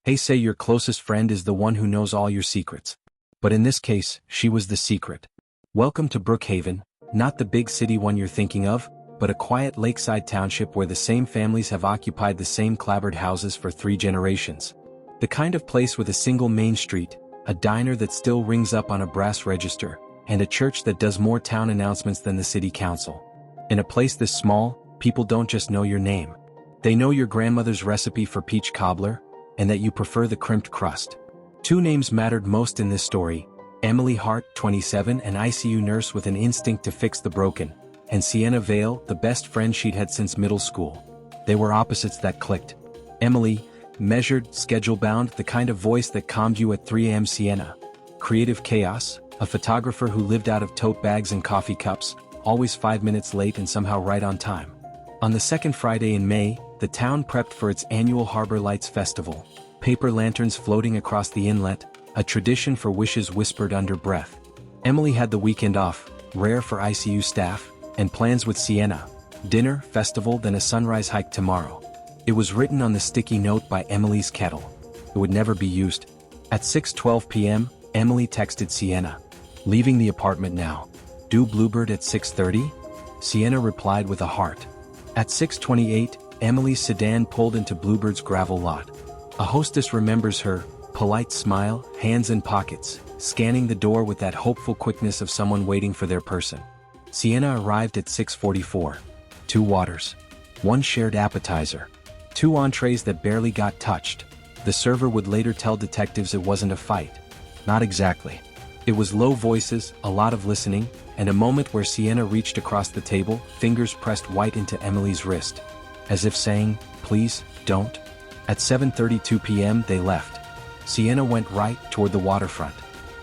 They say your closest friend is the one who knows all your secrets. But in this case, she was the secret. Welcome to Brookhaven, not the big city one you're thinking of, but a quiet lakeside township where the same families have occupied the same clapboard houses for 3 generations. The kind of place with a single main street, a diner that still rings up on a brass register, and a church that does more town announcements than the city council. In a place this small, people don't just know your name. They know your grandmother's recipe for peach cobbler, and that you prefer the crimped crust. 2 names mattered most in this story: Emily Hart, 27, an ICU nurse with an instinct to fix the broken, and Sienna Vale, the best friend she'd had since middle school. They were opposites that clicked. Emily, measured, schedule-bound, the kind of voice that calmed you at 3 a.m. Sienna, creative chaos, a photographer who lived out of tote bags and coffee cups, always 5 minutes late and somehow right on time. On the second Friday in May, the town prepped for its annual Harbor Lights Festival. Paper lanterns floating across the inlet, a tradition for wishes whispered under breath. Emily had the weekend off, rare for ICU staff, and plans with Sienna. Dinner, festival, then a sunrise hike tomorrow. It was written on the sticky note by Emily's kettle. It would never be used. At 6:12 p.m., Emily texted Sienna. Leaving the apartment now. Due Bluebird at 6:30? Sienna replied with a heart. At 6:28, Emily's sedan pulled into Bluebird's gravel lot. A hostess remembers her, polite smile, hands in pockets, scanning the door with that hopeful quickness of someone waiting for their person. Sienna arrived at 6:44. 2 waters. 1 shared appetizer. 2 entrees that barely got touched. The server would later tell detectives it wasn't a fight. Not exactly. It was low voices, a lot of listening, and a moment where Sienna reached across the table, fingers pressed white into Emily's wrist. As if saying, please, don't. At 7:32 p.m. they left. Sienna went right toward the waterfront.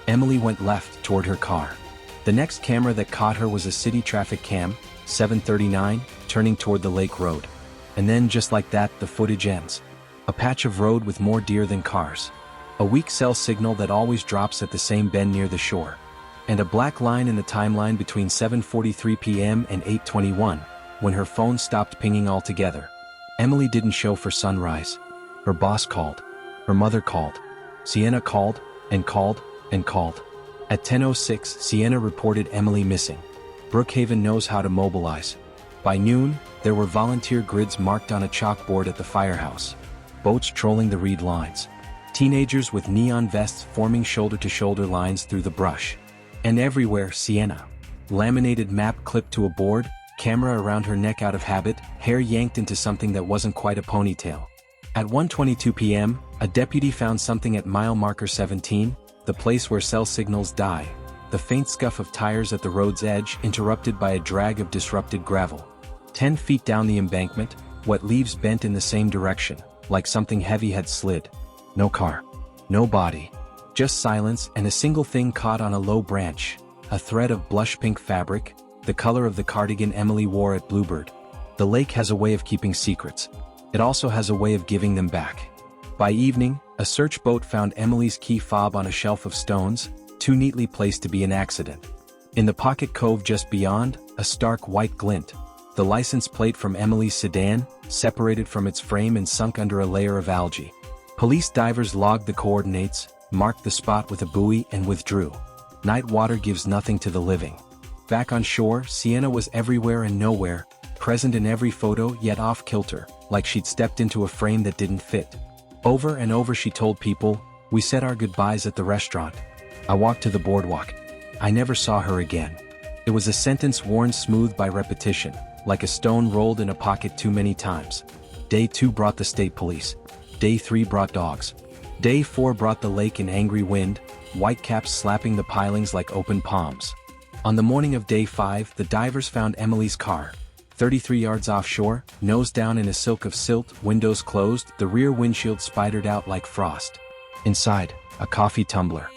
Emily went left toward her car. The next camera that caught her was a city traffic cam, 7:39, turning toward the lake road. And then just like that, the footage ends. A patch of road with more deer than cars. A weak cell signal that always drops at the same bend near the shore. And a black line in the timeline between 7:43 p.m. and 8:21, when her phone stopped pinging altogether. Emily didn't show for sunrise. Her boss called. Her mother called. Sienna called, and called, and called. At 10:06, Sienna reported Emily missing. Brookhaven knows how to mobilize. By noon, there were volunteer grids marked on a chalkboard at the firehouse. Boats trolling the reed lines. Teenagers with neon vests forming shoulder-to-shoulder lines through the brush. And everywhere, Sienna. Laminated map clipped to a board, camera around her neck out of habit, hair yanked into something that wasn't quite a ponytail. At 1:22 p.m., a deputy found something at mile marker 17, the place where cell signals die. The faint scuff of tires at the road's edge interrupted by a drag of disrupted gravel. 10 feet down the embankment, wet leaves bent in the same direction, like something heavy had slid. No car. No body. Just silence and a single thing caught on a low branch. A thread of blush pink fabric, the color of the cardigan Emily wore at Bluebird. The lake has a way of keeping secrets. It also has a way of giving them back. By evening, a search boat found Emily's key fob on a shelf of stones, too neatly placed to be an accident. In the pocket cove just beyond, a stark white glint. The license plate from Emily's sedan, separated from its frame and sunk under a layer of algae. Police divers logged the coordinates, marked the spot with a buoy and withdrew. Night water gives nothing to the living. Back on shore, Sienna was everywhere and nowhere, present in every photo yet off-kilter, like she'd stepped into a frame that didn't fit. Over and over she told people, "We said our goodbyes at the restaurant. I walked to the boardwalk. I never saw her again." It was a sentence worn smooth by repetition, like a stone rolled in a pocket too many times. Day 2 brought the state police. Day 3 brought dogs. Day 4 brought the lake in angry wind, whitecaps slapping the pilings like open palms. On the morning of Day 5, the divers found Emily's car, 33 yards offshore, nose down in a silk of silt, windows closed, the rear windshield spidered out like frost. Inside, a coffee tumbler.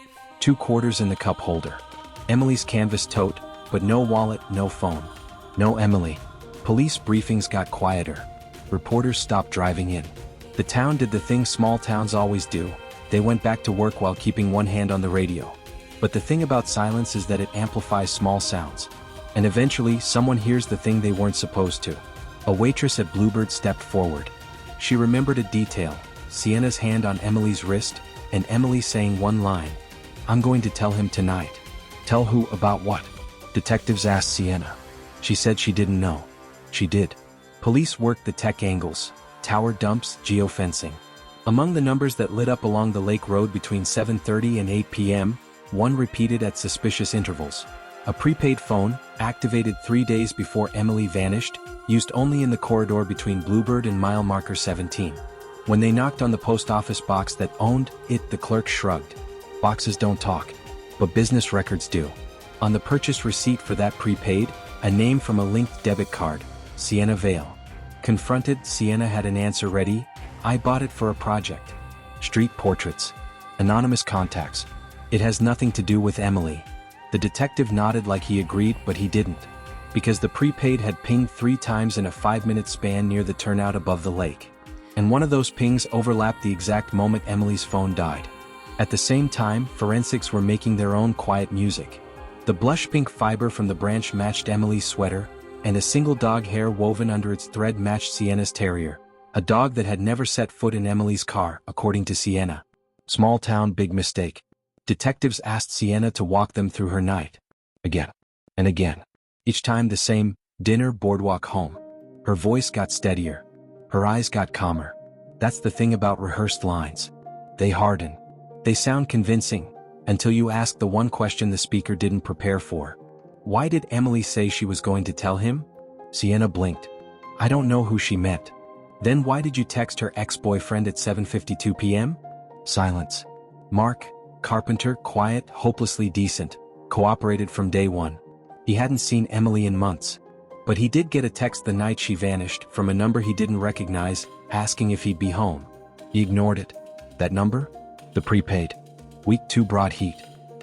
2 quarters in the cup holder. Emily's canvas tote, but no wallet, no phone. No Emily. Police briefings got quieter. Reporters stopped driving in. The town did the thing small towns always do. They went back to work while keeping one hand on the radio. But the thing about silence is that it amplifies small sounds. And eventually, someone hears the thing they weren't supposed to. A waitress at Bluebird stepped forward. She remembered a detail, Sienna's hand on Emily's wrist, and Emily saying one line. "I'm going to tell him tonight." "Tell who about what?" Detectives asked Sienna. She said she didn't know. She did. Police worked the tech angles, tower dumps, geofencing. Among the numbers that lit up along the lake road between 7:30 and 8 p.m., one repeated at suspicious intervals. A prepaid phone, activated 3 days before Emily vanished, used only in the corridor between Bluebird and mile marker 17. When they knocked on the post office box that owned it, the clerk shrugged. Boxes don't talk, but business records do. On the purchase receipt for that prepaid, a name from a linked debit card, Sienna Vale. Confronted, Sienna had an answer ready. "I bought it for a project." Street portraits. Anonymous contacts. "It has nothing to do with Emily." The detective nodded like he agreed, but he didn't. Because the prepaid had pinged 3 times in a 5-minute span near the turnout above the lake. And one of those pings overlapped the exact moment Emily's phone died. At the same time, forensics were making their own quiet music. The blush pink fiber from the branch matched Emily's sweater, and a single dog hair woven under its thread matched Sienna's terrier, a dog that had never set foot in Emily's car, according to Sienna. Small town, big mistake. Detectives asked Sienna to walk them through her night. Again. And again. Each time the same, dinner, boardwalk, home. Her voice got steadier. Her eyes got calmer. That's the thing about rehearsed lines. They harden. They sound convincing, until you ask the one question the speaker didn't prepare for. Why did Emily say she was going to tell him? Sienna blinked. "I don't know who she meant." "Then why did you text her ex-boyfriend at 7:52 p.m.? Silence. Mark, carpenter, quiet, hopelessly decent, cooperated from day one. He hadn't seen Emily in months. But he did get a text the night she vanished from a number he didn't recognize, asking if he'd be home. He ignored it. That number? The prepaid. Week 2 brought heat.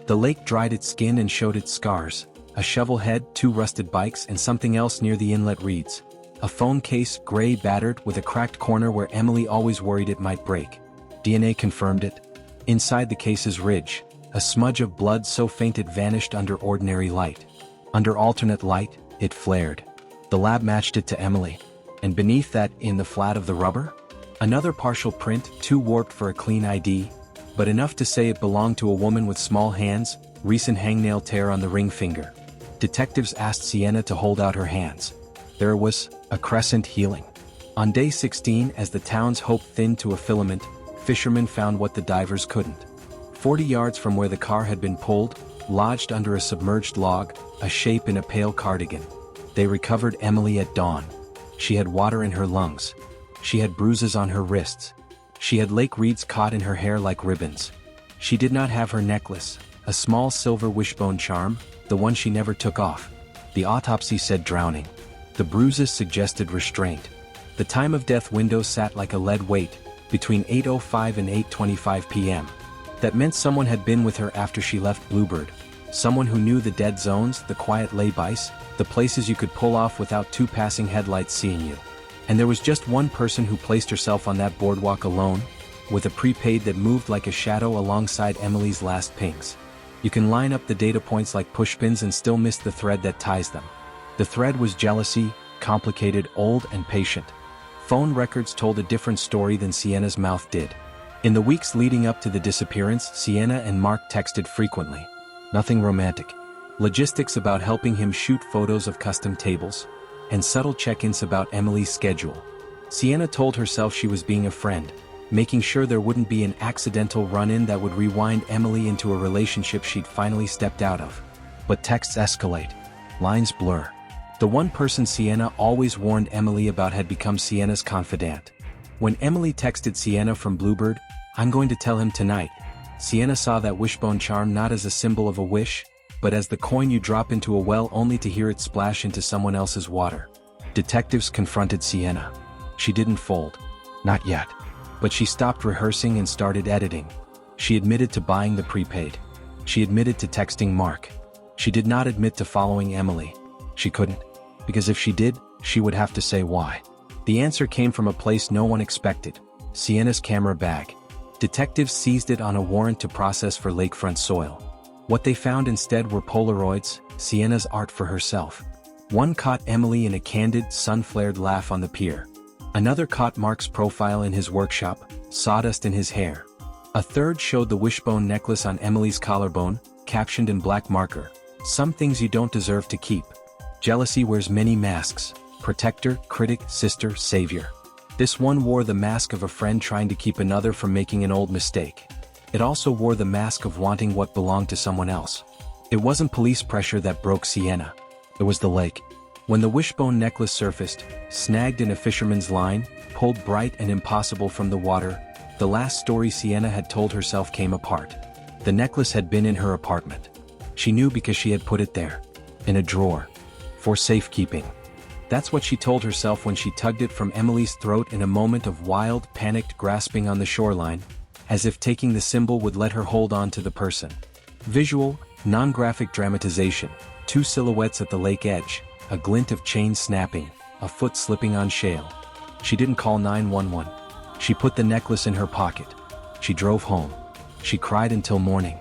The lake dried its skin and showed its scars. A shovel head, 2 rusted bikes, and something else near the inlet reeds. A phone case, gray, battered, with a cracked corner where Emily always worried it might break. DNA confirmed it. Inside the case's ridge, a smudge of blood so faint it vanished under ordinary light. Under alternate light, it flared. The lab matched it to Emily. And beneath that, in the flat of the rubber? Another partial print, too warped for a clean ID, but enough to say it belonged to a woman with small hands, recent hangnail tear on the ring finger. Detectives asked Sienna to hold out her hands. There was a crescent healing. On day 16, as the town's hope thinned to a filament, fishermen found what the divers couldn't. 40 yards from where the car had been pulled, lodged under a submerged log, a shape in a pale cardigan. They recovered Emily at dawn. She had water in her lungs. She had bruises on her wrists. She had lake reeds caught in her hair like ribbons. She did not have her necklace, a small silver wishbone charm, the one she never took off. The autopsy said drowning. The bruises suggested restraint. The time of death window sat like a lead weight, between 8:05 and 8:25 p.m. That meant someone had been with her after she left Bluebird. Someone who knew the dead zones, the quiet laybys, the places you could pull off without 2 passing headlights seeing you. And there was just one person who placed herself on that boardwalk alone, with a prepaid that moved like a shadow alongside Emily's last pings. You can line up the data points like pushpins and still miss the thread that ties them. The thread was jealousy, complicated, old, and patient. Phone records told a different story than Sienna's mouth did. In the weeks leading up to the disappearance, Sienna and Mark texted frequently. Nothing romantic. Logistics about helping him shoot photos of custom tables, and subtle check-ins about Emily's schedule. Sienna told herself she was being a friend, making sure there wouldn't be an accidental run-in that would rewind Emily into a relationship she'd finally stepped out of. But texts escalate. Lines blur. The one person Sienna always warned Emily about had become Sienna's confidant. When Emily texted Sienna from Bluebird, "I'm going to tell him tonight," Sienna saw that wishbone charm not as a symbol of a wish, but as the coin you drop into a well only to hear it splash into someone else's water. Detectives confronted Sienna. She didn't fold. Not yet. But she stopped rehearsing and started editing. She admitted to buying the prepaid. She admitted to texting Mark. She did not admit to following Emily. She couldn't. Because if she did, she would have to say why. The answer came from a place no one expected. Sienna's camera bag. Detectives seized it on a warrant to process for lakefront soil. What they found instead were Polaroids, Sienna's art for herself. One caught Emily in a candid, sun-flared laugh on the pier. Another caught Mark's profile in his workshop, sawdust in his hair. A third showed the wishbone necklace on Emily's collarbone, captioned in black marker, "Some things you don't deserve to keep." Jealousy wears many masks: protector, critic, sister, savior. This one wore the mask of a friend trying to keep another from making an old mistake. It also wore the mask of wanting what belonged to someone else. It wasn't police pressure that broke Sienna. It was the lake. When the wishbone necklace surfaced, snagged in a fisherman's line, pulled bright and impossible from the water, the last story Sienna had told herself came apart. The necklace had been in her apartment. She knew because she had put it there. In a drawer. For safekeeping. That's what she told herself when she tugged it from Emily's throat in a moment of wild, panicked grasping on the shoreline, as if taking the symbol would let her hold on to the person. Visual, non-graphic dramatization, two silhouettes at the lake edge, a glint of chain snapping, a foot slipping on shale. She didn't call 911. She put the necklace in her pocket. She drove home. She cried until morning.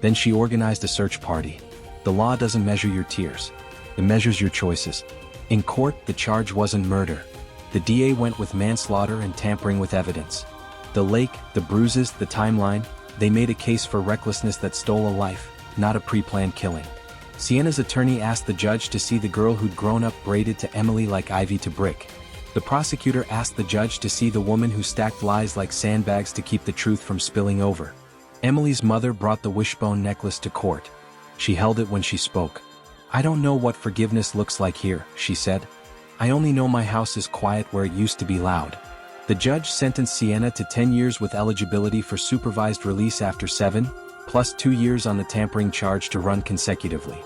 Then she organized a search party. The law doesn't measure your tears. It measures your choices. In court, the charge wasn't murder. The DA went with manslaughter and tampering with evidence. The lake, the bruises, the timeline, they made a case for recklessness that stole a life, not a pre-planned killing. Sienna's attorney asked the judge to see the girl who'd grown up braided to Emily like ivy to brick. The prosecutor asked the judge to see the woman who stacked lies like sandbags to keep the truth from spilling over. Emily's mother brought the wishbone necklace to court. She held it when she spoke. "I don't know what forgiveness looks like here," she said. "I only know my house is quiet where it used to be loud." The judge sentenced Sienna to 10 years with eligibility for supervised release after 7, plus 2 years on the tampering charge to run consecutively.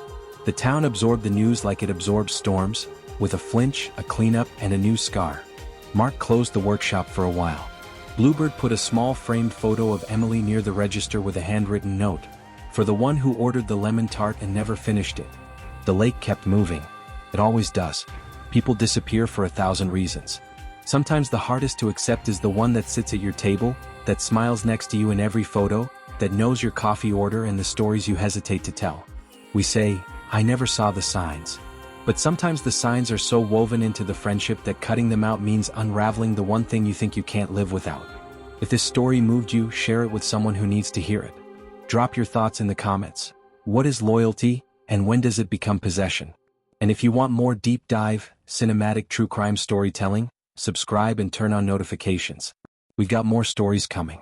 The town absorbed the news like it absorbs storms, with a flinch, a cleanup, and a new scar. Mark closed the workshop for a while. Bluebird put a small framed photo of Emily near the register with a handwritten note. For the one who ordered the lemon tart and never finished it. The lake kept moving. It always does. People disappear for 1,000 reasons. Sometimes the hardest to accept is the one that sits at your table, that smiles next to you in every photo, that knows your coffee order and the stories you hesitate to tell. We say, "I never saw the signs." But sometimes the signs are so woven into the friendship that cutting them out means unraveling the one thing you think you can't live without. If this story moved you, share it with someone who needs to hear it. Drop your thoughts in the comments. What is loyalty, and when does it become possession? And if you want more deep dive, cinematic true crime storytelling, subscribe and turn on notifications. We've got more stories coming.